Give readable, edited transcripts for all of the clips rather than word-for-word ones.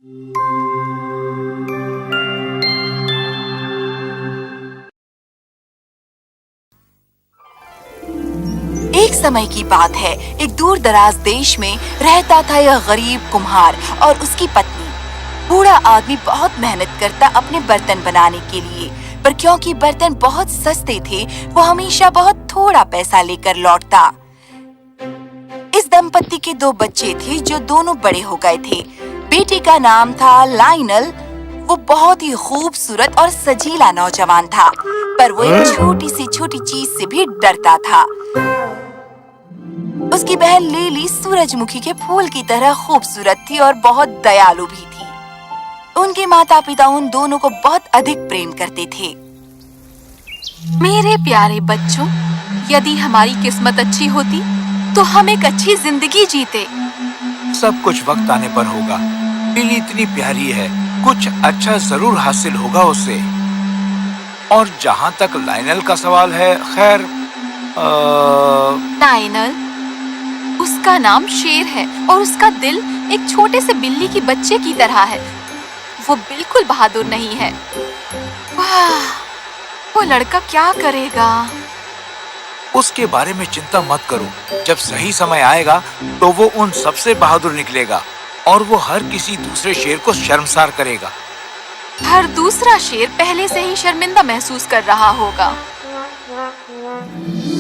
एक समय की बात है, एक दूर दराज देश में रहता था यह गरीब कुम्हार और उसकी पत्नी। बूढ़ा आदमी बहुत मेहनत करता अपने बर्तन बनाने के लिए, पर क्योंकि बर्तन बहुत सस्ते थे, वो हमेशा बहुत थोड़ा पैसा लेकर लौटता। इस दंपत्ति के 2 बच्चे थे जो दोनों बड़े हो गए थे। बेटे का नाम था लाइनल। वो बहुत ही खूबसूरत और सजीला नौजवान था, पर वो एक छोटी चीज से भी डरता था। उसकी बहन लिली सूरजमुखी के फूल की तरह खूबसूरत थी और बहुत दयालु भी थी। उनके माता पिता उन दोनों को बहुत अधिक प्रेम करते थे। मेरे प्यारे बच्चों, यदि हमारी किस्मत अच्छी होती तो हम एक अच्छी जिंदगी जीते। सब कुछ वक्त आने पर होगा। लिली इतनी प्यारी है, कुछ अच्छा जरूर हासिल होगा उसे। और जहाँ तक लाइनल का सवाल है, खैर लाइनल, उसका नाम शेर है और उसका दिल एक छोटे से बिल्ली की बच्चे की तरह है। वो बिल्कुल बहादुर नहीं है। वाह, वो लड़का क्या करेगा? उसके बारे में चिंता मत करो। जब सही समय आएगा तो वो उन सबसे बहादुर निकलेगा और वो हर किसी दूसरे शेर को शर्मसार करेगा। हर दूसरा शेर पहले से ही शर्मिंदा महसूस कर रहा होगा।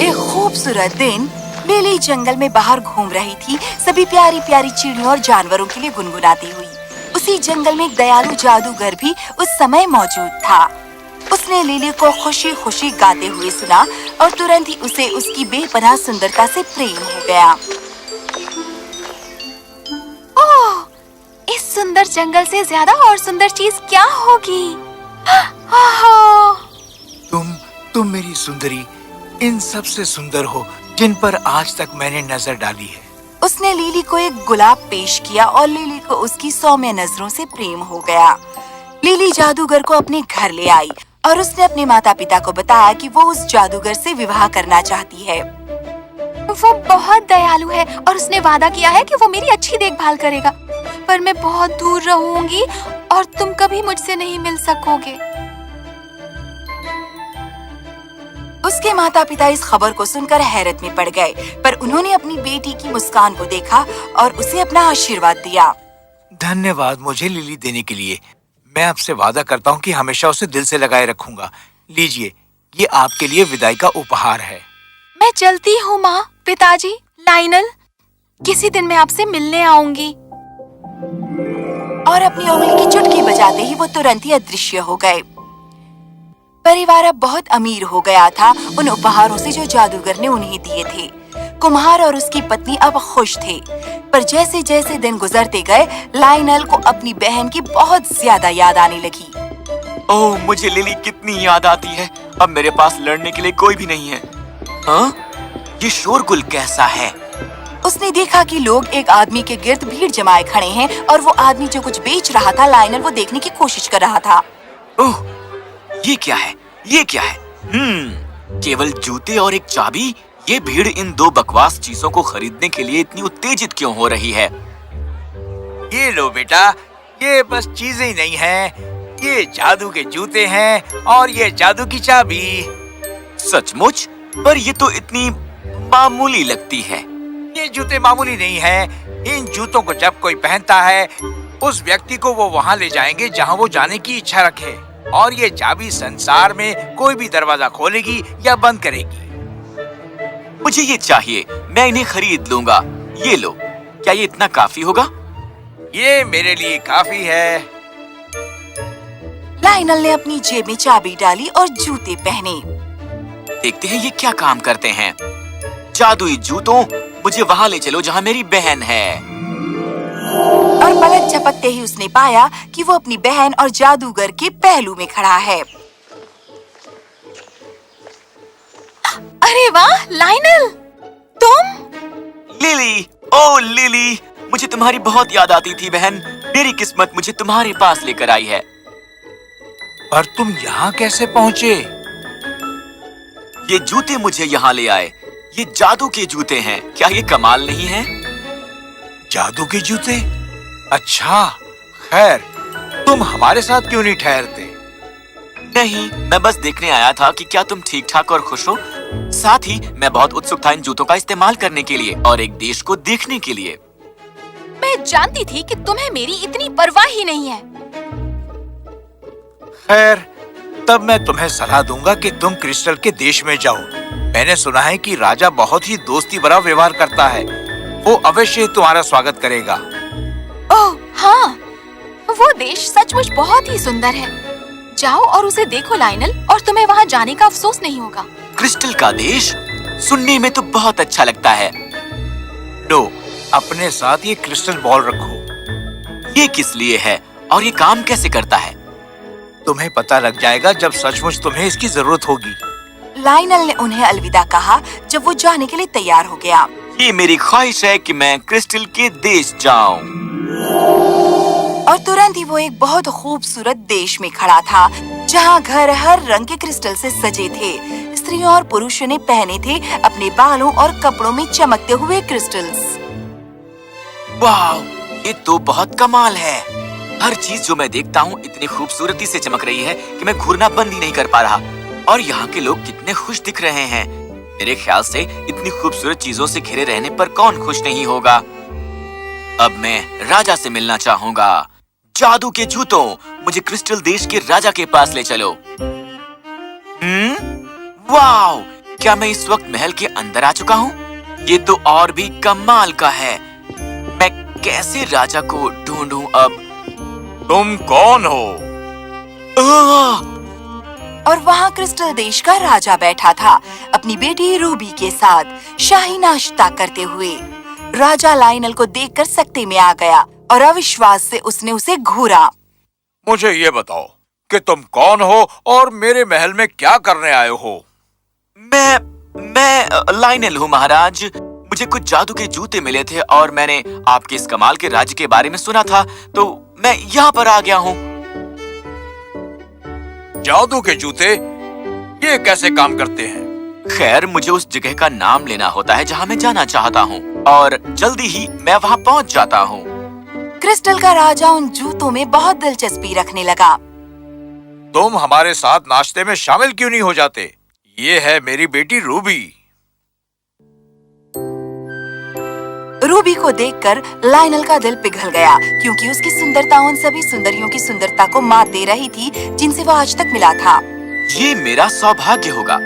एक खूबसूरत दिन लिली जंगल में बाहर घूम रही थी, सभी प्यारी प्यारी चिड़ियों और जानवरों के लिए गुनगुनाती हुई। उसी जंगल में एक दयालु जादूगर भी उस समय मौजूद था। उसने लिली को खुशी खुशी गाते हुए सुना और तुरंत ही उसे उसकी बेपनाह सुंदरता से प्रेम हो गया। ओह, इस सुंदर जंगल से ज्यादा और सुंदर चीज क्या होगी? तुम मेरी सुंदरी इन सब से सुंदर हो जिन पर आज तक मैंने नजर डाली है। उसने लिली को एक गुलाब पेश किया और लिली को उसकी सौम्य नजरों से प्रेम हो गया। लिली जादूगर को अपने घर ले आई और उसने अपने माता पिता को बताया कि वो उस जादूगर से विवाह करना चाहती है। वो बहुत दयालु है और उसने वादा किया है कि वो मेरी अच्छी देखभाल करेगा, पर मैं बहुत दूर रहूंगी और तुम कभी मुझसे नहीं मिल सकोगे। उसके माता पिता इस खबर को सुनकर हैरत में पड़ गए, पर उन्होंने अपनी बेटी की मुस्कान को देखा और उसे अपना आशीर्वाद दिया। धन्यवाद मुझे लिली देने के लिए। मैं आपसे वादा करता हूँ कि हमेशा उसे दिल से लगाए रखूंगा। लीजिए, ये आपके लिए विदाई का उपहार है। मैं चलती हूँ माँ। पिताजी, लाइनल, किसी दिन मैं आपसे मिलने आऊंगी। और अपनी उंगली की चुटकी बजाते ही वो तुरंत ही अदृश्य हो गए। परिवार अब बहुत अमीर हो गया था उन उपहारों से जो जादूगर ने उन्हें दिए थे। कुम्हार और उसकी पत्नी अब खुश थे, पर जैसे जैसे दिन गुजरते गए, लाइनल को अपनी बहन की बहुत ज्यादा याद आने लगी। ओह, मुझे लिली कितनी याद आती है। अब मेरे पास लड़ने के लिए कोई भी नहीं है। हाँ? ये शोरगुल कैसा है? उसने देखा कि लोग एक आदमी के गिर्द भीड़ जमाए खड़े हैं और वो आदमी जो कुछ बेच रहा था, लाइनल वो देखने की कोशिश कर रहा था। ओह, ये क्या है? ये क्या है? केवल जूते और एक चाबी? ये भीड़ इन 2 बकवास चीजों को खरीदने के लिए इतनी उत्तेजित क्यों हो रही है? ये लो बेटा, ये बस चीजें ही नहीं हैं, ये जादू के जूते हैं और ये जादू की चाबी। सचमुच? पर ये तो इतनी मामूली लगती है। ये जूते मामूली नहीं हैं। इन जूतों को जब कोई पहनता है, उस व्यक्ति को वो वहाँ ले जाएंगे जहाँ वो जाने की इच्छा रखे, और ये चाबी संसार में कोई भी दरवाजा खोलेगी या बंद करेगी। मुझे ये चाहिए, मैं इन्हें खरीद लूंगा। ये लो, क्या ये इतना काफी होगा? ये मेरे लिए काफी है। लाइनल ने अपनी जेब में चाबी डाली और जूते पहने। देखते हैं ये क्या काम करते हैं। जादुई जूतों, मुझे वहाँ ले चलो जहाँ मेरी बहन है। और पलक झपकते ही उसने पाया कि वो अपनी बहन और जादूगर के पहलू में खड़ा है। अरे वाह, लाइनल, तुम? लिली, ओ लिली, मुझे तुम्हारी बहुत याद आती थी बहन। मेरी किस्मत मुझे तुम्हारे पास लेकर आई है। पर तुम यहाँ कैसे पहुँचे? ये जूते मुझे यहाँ ले आए। ये जादू के जूते हैं। क्या ये कमाल नहीं है? जादू के जूते? अच्छा, खैर, तुम हमारे साथ क्यों नहीं ठहरते? नहीं, मैं बस देखने आया था कि क्या तुम ठीक ठाक और खुश हो। साथ ही मैं बहुत उत्सुक था इन जूतों का इस्तेमाल करने के लिए और एक देश को देखने के लिए। मैं जानती थी कि तुम्हें मेरी इतनी परवाह ही नहीं है। खैर, तब मैं तुम्हें सलाह दूंगा कि तुम क्रिस्टल के देश में जाओ। मैंने सुना है कि राजा बहुत ही दोस्ती भरा व्यवहार करता है। वो अवश्य तुम्हारा स्वागत करेगा। ओह हाँ, वो देश सचमुच बहुत ही सुंदर है। जाओ और उसे देखो लाइनल, और तुम्हें वहाँ जाने का अफसोस नहीं होगा। क्रिस्टल का देश सुनने में तो बहुत अच्छा लगता है। लो, अपने साथ ये क्रिस्टल बॉल रखो। ये किस लिए है और ये काम कैसे करता है? तुम्हें पता लग जाएगा जब सचमुच तुम्हें इसकी जरूरत होगी। लाइनल ने उन्हें अलविदा कहा जब वो जाने के लिए तैयार हो गया। ये मेरी ख्वाहिश है कि मैं क्रिस्टल के देश जाऊं। और तुरंत ही वो एक बहुत खूबसूरत देश में खड़ा था, जहाँ घर हर रंग के क्रिस्टल से सजे थे। स्त्रियों और पुरुषों ने पहने थे अपने बालों और कपड़ों में चमकते हुए क्रिस्टल्स। वाह, ये तो बहुत कमाल है। हर चीज जो मैं देखता हूँ इतनी खूबसूरती से चमक रही है कि मैं घूरना बंद ही नहीं कर पा रहा। और यहाँ के लोग कितने खुश दिख रहे हैं। मेरे ख्याल से इतनी खूबसूरत चीजों से घिरे रहने पर कौन खुश नहीं होगा। अब मैं राजा से मिलना चाहूंगा। जादू के जूतों, मुझे क्रिस्टल देश के राजा के पास ले चलो। वाह, क्या मैं इस वक्त महल के अंदर आ चुका हूँ? ये तो और भी कमाल का है। मैं कैसे राजा को ढूंढूं अब? तुम कौन हो? और वहाँ क्रिस्टल देश का राजा बैठा था अपनी बेटी रूबी के साथ शाही नाश्ता करते हुए। राजा लाइनल को देखकर सकते में आ गया और अविश्वास से उसने उसे घूरा। मुझे ये बताओ कि तुम कौन हो और मेरे महल में क्या करने आए हो? मैं लाइनल हूँ महाराज। मुझे कुछ जादू के जूते मिले थे और मैंने आपके इस कमाल के राज्य के बारे में सुना था, तो मैं यहाँ पर आ गया हूँ। जादू के जूते? ये कैसे काम करते हैं? खैर, मुझे उस जगह का नाम लेना होता है जहाँ मैं जाना चाहता हूँ और जल्दी ही मैं वहाँ पहुँच जाता हूँ। क्रिस्टल का राजा उन जूतों में बहुत दिलचस्पी रखने लगा। तुम हमारे साथ नाश्ते में शामिल क्यों नहीं हो जाते? ये है मेरी बेटी रूबी। रूबी को देखकर लाइनल का दिल पिघल गया, क्योंकि उसकी सुंदरता उन सभी सुंदरियों की सुंदरता को मात दे रही थी जिनसे वो आज तक मिला था। ये मेरा सौभाग्य होगा।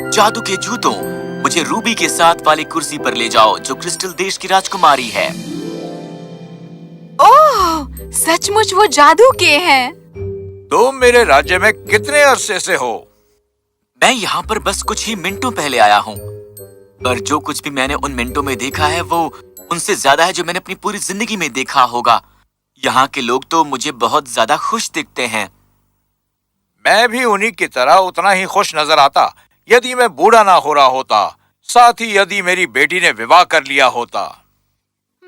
जादू के जूतों, मुझे रूबी के साथ वाली कुर्सी पर ले जाओ जो क्रिस्टल देश की राजकुमारी है। ओह, सचमुच वो जादू के हैं। तुम मेरे राज्य में कितने अरसे से हो? मैं यहाँ पर बस कुछ ही मिनटों पहले आया हूँ, पर जो कुछ भी मैंने उन मिनटों में देखा है वो उनसे ज्यादा है जो मैंने अपनी पूरी जिंदगी में देखा होगा। यहाँ के लोग तो मुझे बहुत ज्यादा खुश दिखते हैं। मैं भी उन्हीं की तरह उतना ही खुश नजर आता यदि मैं बूढ़ा ना हो रहा होता, साथ ही यदि मेरी बेटी ने विवाह कर लिया होता।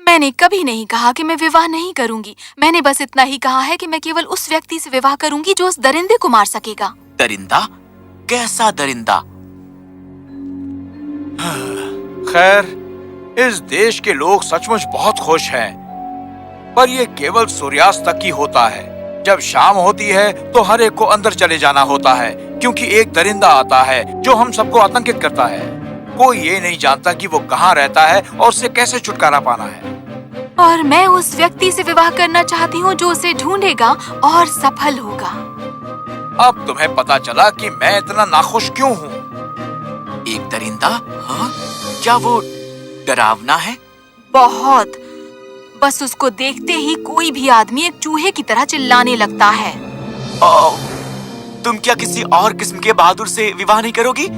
मैंने कभी नहीं कहा कि मैं विवाह नहीं करूंगी। मैंने बस इतना ही कहा है कि मैं केवल उस व्यक्ति से विवाह करूंगी जो उस दरिंदे को मार सकेगा। दरिंदा? कैसा दरिंदा? खैर, इस देश के लोग सचमुच बहुत खुश हैं, पर ये केवल सूर्यास्त तक ही होता है। जब शाम होती है तो हर एक को अंदर चले जाना होता है, क्योंकि एक दरिंदा आता है जो हम सबको आतंकित करता है। कोई ये नहीं जानता कि वो कहाँ रहता है और उससे कैसे छुटकारा पाना है। और मैं उस व्यक्ति से विवाह करना चाहती हूँ जो उसे ढूंढेगा और सफल होगा। अब तुम्हें पता चला कि मैं इतना नाखुश क्यों हूँ। एक दरिंदा? हाँ? क्या वो डरावना है? बहुत। बस उसको देखते ही कोई भी आदमी एक चूहे की तरह चिल्लाने लगता है। तुम क्या किसी और किस्म के बहादुर से विवाह नहीं करोगी?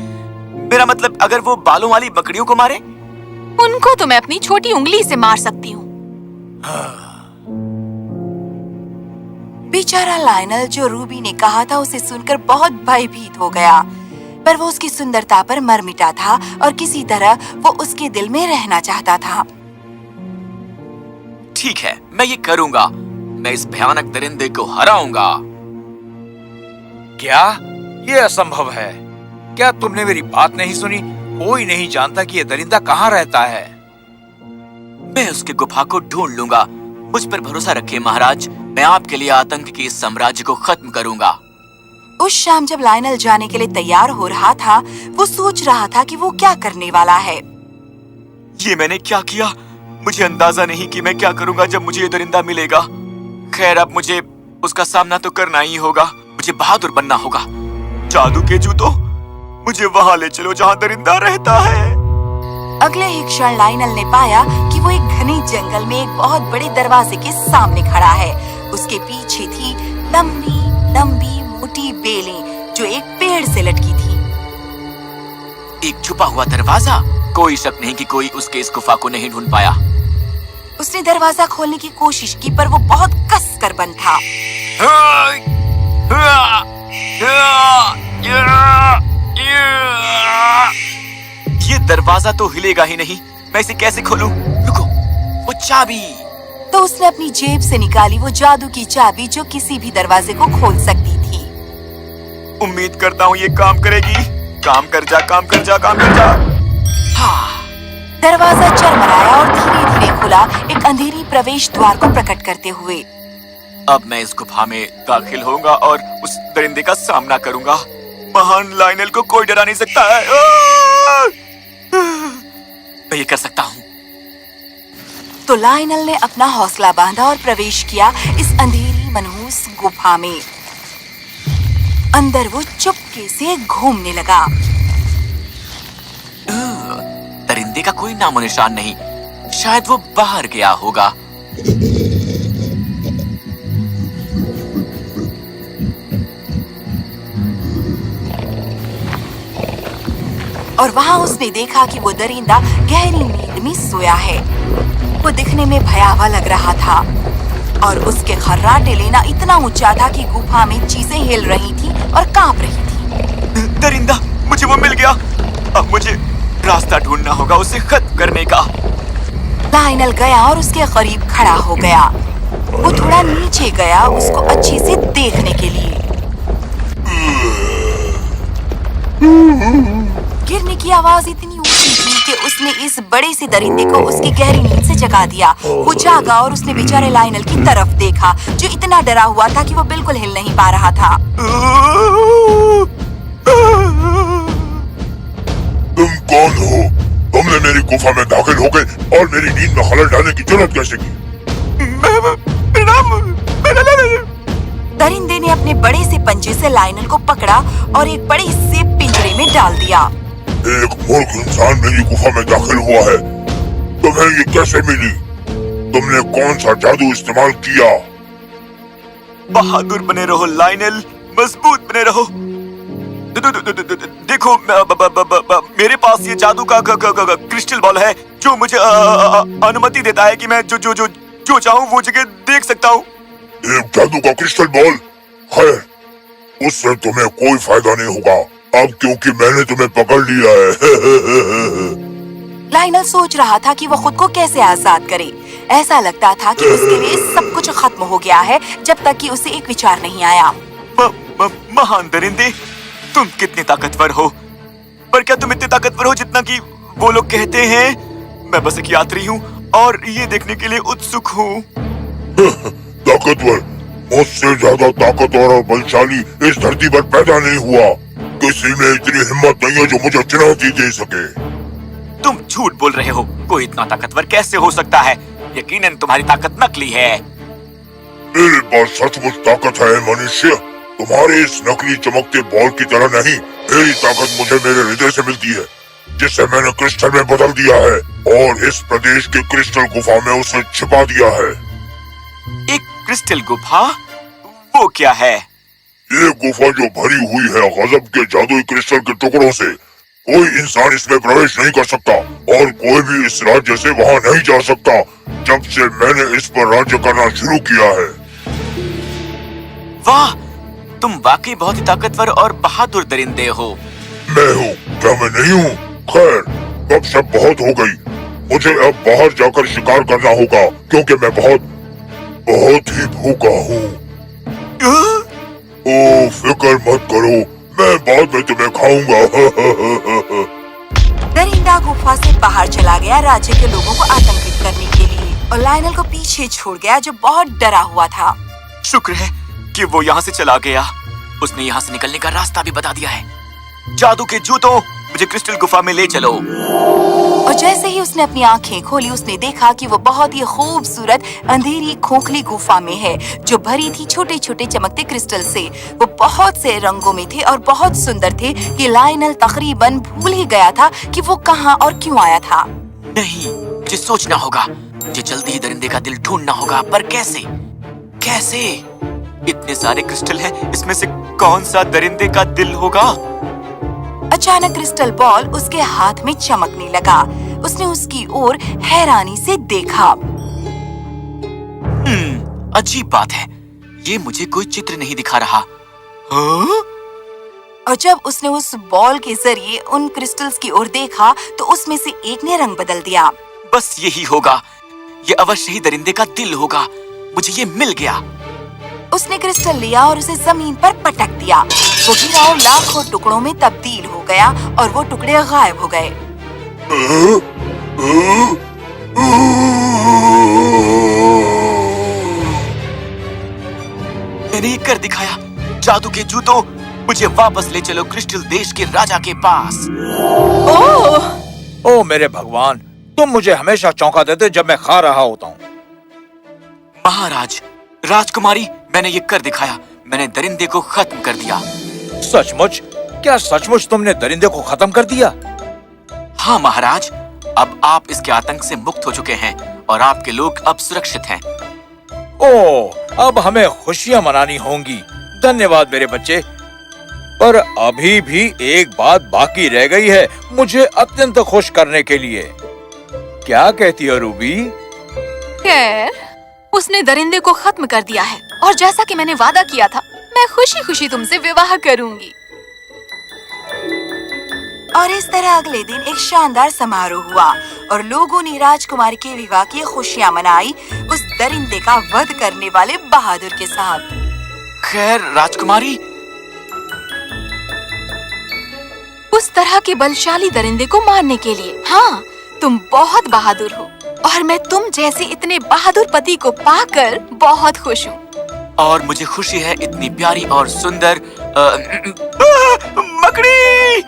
मेरा मतलब, अगर वो बालों वाली बकरियों को मारे? उनको तो मैं अपनी छोटी उंगली से मार सकती हूँ। बेचारा लाइनल, जो रूबी ने कहा था, उसे सुनकर बहुत भयभीत हो गया, पर वो उसकी सुंदरता पर मर मिटा था और किसी तरह वो उसके दिल में रहना चाहता था। ठीक है, मैं ये करूंगा। मैं इस भयानक दरिंदे को हराऊंगा। क्या? ये असंभव है। क्या तुमने मेरी बात नहीं सुनी? कोई नहीं जानता कि ये दरिंदा कहाँ रहता है। मैं उसके गुफा को ढूंढ लूंगा मुझ पर भरोसा रखिए महाराज, मैं आपके लिए आतंक के इस साम्राज्य को खत्म करूंगा। उस शाम जब लायनल जाने के लिए तैयार हो रहा था, वो सोच रहा था कि वो क्या करने वाला है। ये मैंने क्या किया? मुझे अंदाजा नहीं कि मैं क्या करूंगा जब मुझे ये दरिंदा मिलेगा। खैर, अब मुझे उसका सामना तो करना ही होगा। मुझे बहादुर बनना होगा। जादू के जूतों, मुझे वहां ले चलो जहां दरिंदा रहता है। अगले ही क्षण लायनल ने पाया कि वो एक घने जंगल में एक बहुत बड़े दरवाजे के सामने खड़ा है। उसके पीछे थी लंबी लंबी मोटी बेलें जो एक पेड़ से लटकी थी। एक छुपा हुआ दरवाजा। कोई शक नहीं कि कोई उसके इस गुफा को नहीं ढूंढ पाया। उसने दरवाजा खोलने की कोशिश की, पर वो बहुत कसकर बंद था। ये दरवाजा तो हिलेगा ही नहीं। मैं इसे कैसे खोलूं? रुको, वो चाबी। तो उसने अपनी जेब से निकाली वो जादू की चाबी जो किसी भी दरवाजे को खोल सकती थी। उम्मीद करता हूँ ये काम करेगी। काम कर जा, काम कर जा, काम कर जा। दरवाजा चरमराया और धीरे धीरे खुला, एक अंधेरी प्रवेश द्वार को प्रकट करते हुए। अब मैं इस गुफा में दाखिल होऊंगा और उस दरिंदे का सामना करूंगा। महान लायनल को कोई डरा नहीं सकता है। मैं ये कर सकता हूँ। तो लायनल ने अपना हौसला बांधा और प्रवेश किया इस अंधेरी मनहूस गुफा में। अंदर वो चुपके से घूमने लगा। दरिंदे का कोई नामो निशान नहीं। शायद वो बाहर गया होगा। और वहां उसने देखा कि वो दरिंदा गहरी नींद में सोया है। वो दिखने में भयावह लग रहा था और उसके खर्राटे लेना इतना ऊंचा था कि गुफा में चीजें हिल रही थी और कांप रही थी। दरिंदा, मुझे वो मिल गया। अब मुझे रास्ता ढूंढना होगा उसे खत्म करने का। लायनल गया और उसके करीब खड़ा हो गया। वो थोड़ा नीचे गया उसको अच्छे से देखने के लिए। गिरने की आवाज इतनी ऊंची थी कि उसने इस बड़े से दरिंदे को उसकी गहरी नींद से जगा दिया। वो जागा और उसने बेचारे लायनल की तरफ देखा जो इतना डरा हुआ था कि वो बिल्कुल हिल नहीं पा रहा था। तुम कौन हो? तुमने मेरी गुफा में दाखिल हो गए और मेरी नींद में खलल डालने की जरूरत कैसे की? दरिंदे ने अपने बड़े से पंजे से लायनल को पकड़ा और एक बड़े से पिंजरे में डाल दिया। एक मूर्ख इंसान मेरी गुफा में दाखिल हुआ है। तुम्हें ये कैसे मिली? तुमने कौन सा जादू इस्तेमाल किया? बहादुर बने रहो लायनल, मजबूत बने रहो। देखो, मेरे पास ये जादू का क्रिस्टल बॉल है जो मुझे अनुमति देता है कि मैं जो चाहूँ वो जगह देख सकता हूँ। एक जादू का क्रिस्टल बॉल? खैर, उससे तुम्हें कोई फायदा नहीं होगा अब, क्योंकि मैंने तुम्हें पकड़ लिया है। लायनल सोच रहा था कि वो खुद को कैसे आजाद करे। ऐसा लगता था कि उसके लिए सब कुछ खत्म हो गया है जब तक कि उसे एक विचार नहीं आया। महान दरिंदे, तुम कितने ताकतवर हो, पर क्या तुम इतने ताकतवर हो जितना कि वो लोग कहते हैं? मैं बस एक यात्री हूँ और ये देखने के लिए उत्सुक हूँ। ताकतवर? मुझसे ज्यादा ताकतवर और बलशाली इस धरती पर पैदा नहीं हुआ। किसी में इतनी हिम्मत नहीं है जो मुझे चुनौती दे सके। तुम झूठ बोल रहे हो। कोई इतना ताकतवर कैसे हो सकता है? यकीनन तुम्हारी ताकत नकली है। मेरे पास सचमुच ताकत है मनुष्य। तुम्हारे इस नकली चमकते बॉल की तरह नहीं। मेरी ताकत मुझे मेरे हृदय से मिलती है, जिसे मैंने क्रिस्टल में बदल दिया है और इस प्रदेश के क्रिस्टल गुफा में उसे छिपा दिया है। एक क्रिस्टल गुफा? वो क्या है? ये गुफा जो भरी हुई है गजब के जादुई क्रिस्टल के टुकड़ों से। कोई इंसान इसमें प्रवेश नहीं कर सकता और कोई भी इस राज्य से वहाँ नहीं जा सकता जब से मैंने इस पर राज्य करना शुरू किया है। वाह, तुम वाकई बहुत ही ताकतवर और बहादुर दरिंदे हो। मैं हूँ? क्या मैं नहीं हूँ? खैर, गपशप बहुत हो गई। मुझे अब बाहर जाकर शिकार करना होगा क्योंकि मैं बहुत ही भूखा हूँ। ओ, फिक्र मत करो, मैं बाद में तुम्हें खाऊंगा। दरिंदा गुफा से बाहर चला गया राज्य के लोगों को आतंकित करने के लिए। और लायनल को पीछे छोड़ गया जो बहुत डरा हुआ था। शुक्र है कि वो यहाँ से चला गया। उसने यहाँ से निकलने का रास्ता भी बता दिया है। जादू के जूतों, मुझे क्रिस्टल गुफा में ले चलो। और जैसे ही उसने अपनी आंखें खोली, उसने देखा कि वो बहुत ही खूबसूरत अंधेरी खोखली गुफा में है जो भरी थी छोटे छोटे चमकते क्रिस्टल से। वो बहुत से रंगों में थे और बहुत सुंदर थे कि लायनल तकरीबन भूल ही गया था कि वो कहाँ और क्यों आया था। नहीं, मुझे सोचना होगा। मुझे जल्दी ही दरिंदे का दिल ढूंढना होगा, पर कैसे? कैसे? इतने सारे क्रिस्टल हैं, इसमें से कौन सा दरिंदे का दिल होगा? अचानक क्रिस्टल बॉल उसके हाथ में चमकने लगा। उसने उसकी ओर हैरानी से देखा। अजीब बात है, ये मुझे कोई चित्र नहीं दिखा रहा। हाँ? और जब उसने उस बॉल के जरिए उन क्रिस्टल्स की ओर देखा तो उसमें से एक ने रंग बदल दिया। बस यही होगा, ये अवश्य ही दरिंदे का दिल होगा। मुझे ये मिल गया। उसने क्रिस्टल लिया और उसे जमीन पर पटक दिया। वो गिरा और लाखों टुकड़ों में तब्दील हो गया और वो टुकड़े गायब हो गए। मैंने ये कर दिखाया। जादू के जूतों, मुझे वापस ले चलो क्रिस्टल देश के राजा के पास। ओ मेरे भगवान, तुम मुझे हमेशा चौंका देते जब मैं खा रहा होता हूँ। महाराज, राजकुमारी, मैंने ये कर दिखाया। मैंने दरिंदे को खत्म कर दिया। सचमुच? क्या सचमुच तुमने दरिंदे को खत्म कर दिया? हाँ महाराज, अब आप इसके आतंक से मुक्त हो चुके हैं और आपके लोग अब सुरक्षित हैं। ओह, अब हमें खुशियां मनानी होंगी। धन्यवाद मेरे बच्चे। पर अभी भी एक बात बाकी रह गई है मुझे अत्यंत खुश करने के लिए। क्या कहती हो रूबी? खैर, उसने दरिंदे को खत्म कर दिया है और जैसा कि मैंने वादा किया था, मैं खुशी खुशी तुमसे विवाह करूंगी। और इस तरह अगले दिन एक शानदार समारोह हुआ और लोगों ने राजकुमारी के विवाह की खुशियां मनाई उस दरिंदे का वध करने वाले बहादुर के साथ। खैर राजकुमारी, उस तरह के बलशाली दरिंदे को मारने के लिए। हाँ, तुम बहुत बहादुर हो और मैं तुम जैसे इतने बहादुर पति को पाकर बहुत खुश हूँ। और मुझे खुशी है इतनी प्यारी और सुंदर मकड़ी।